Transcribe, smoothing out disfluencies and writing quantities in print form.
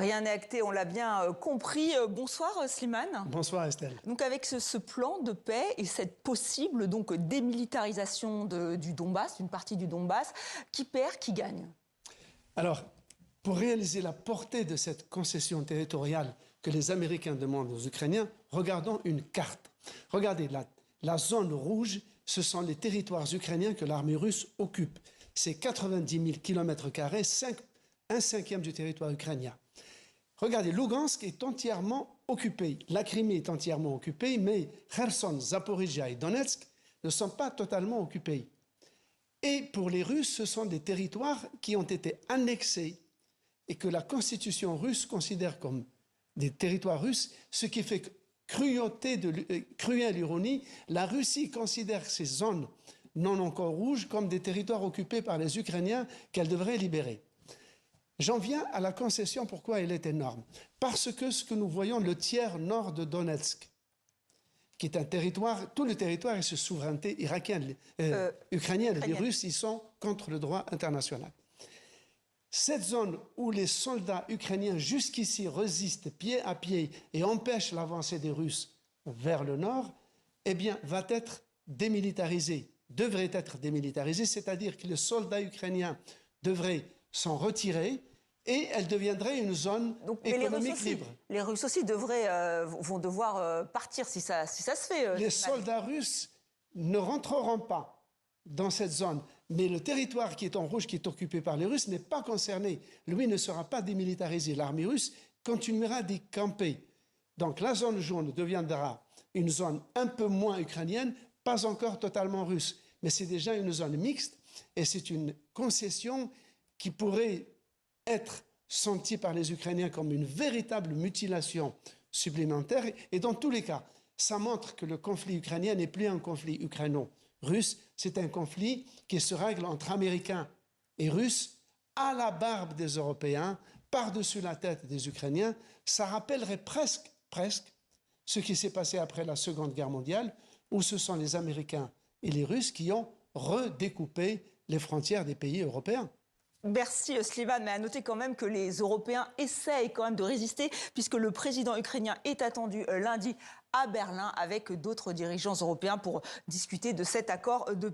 Rien n'est acté, on l'a bien compris. Bonsoir Slimane. Bonsoir Estelle. Donc avec ce plan de paix et cette possible démilitarisation du Donbass, d'une partie du Donbass, qui perd, qui gagne? Alors, pour réaliser la portée de cette concession territoriale que les Américains demandent aux Ukrainiens, regardons une carte. Regardez, la zone rouge, ce sont les territoires ukrainiens que l'armée russe occupe. C'est 90 000 km², un cinquième du territoire ukrainien. Regardez, Lugansk est entièrement occupé. La Crimée est entièrement occupée, mais Kherson, Zaporizhia et Donetsk ne sont pas totalement occupés. Et pour les Russes, ce sont des territoires qui ont été annexés et que la constitution russe considère comme des territoires russes, ce qui fait cruelle ironie, la Russie considère ces zones non encore rouges comme des territoires occupés par les Ukrainiens qu'elle devrait libérer. J'en viens à la concession, pourquoi elle est énorme. Parce que ce que nous voyons, le tiers nord de Donetsk, qui est un territoire, tout le territoire est sous souveraineté ukrainienne. Les Russes, ils sont contre le droit international. Cette zone où les soldats ukrainiens jusqu'ici résistent pied à pied et empêchent l'avancée des Russes vers le nord, eh bien, va être démilitarisée, devrait être démilitarisée, c'est-à-dire que les soldats ukrainiens devraient s'en retirer et elle deviendrait une zone économique libre. Les Russes aussi vont devoir partir si ça se fait. Les soldats russes ne rentreront pas dans cette zone, mais le territoire qui est en rouge, qui est occupé par les Russes, n'est pas concerné. Lui ne sera pas démilitarisé. L'armée russe continuera d'y camper. Donc la zone jaune deviendra une zone un peu moins ukrainienne, pas encore totalement russe, mais c'est déjà une zone mixte et c'est une concession qui pourrait être sentie par les Ukrainiens comme une véritable mutilation supplémentaire. Et dans tous les cas, ça montre que le conflit ukrainien n'est plus un conflit ukraino-russe, c'est un conflit qui se règle entre Américains et Russes, à la barbe des Européens, par-dessus la tête des Ukrainiens. Ça rappellerait presque ce qui s'est passé après la Seconde Guerre mondiale, où ce sont les Américains et les Russes qui ont redécoupé les frontières des pays européens. Merci Slimane, mais à noter quand même que les Européens essayent quand même de résister puisque le président ukrainien est attendu lundi à Berlin avec d'autres dirigeants européens pour discuter de cet accord de paix.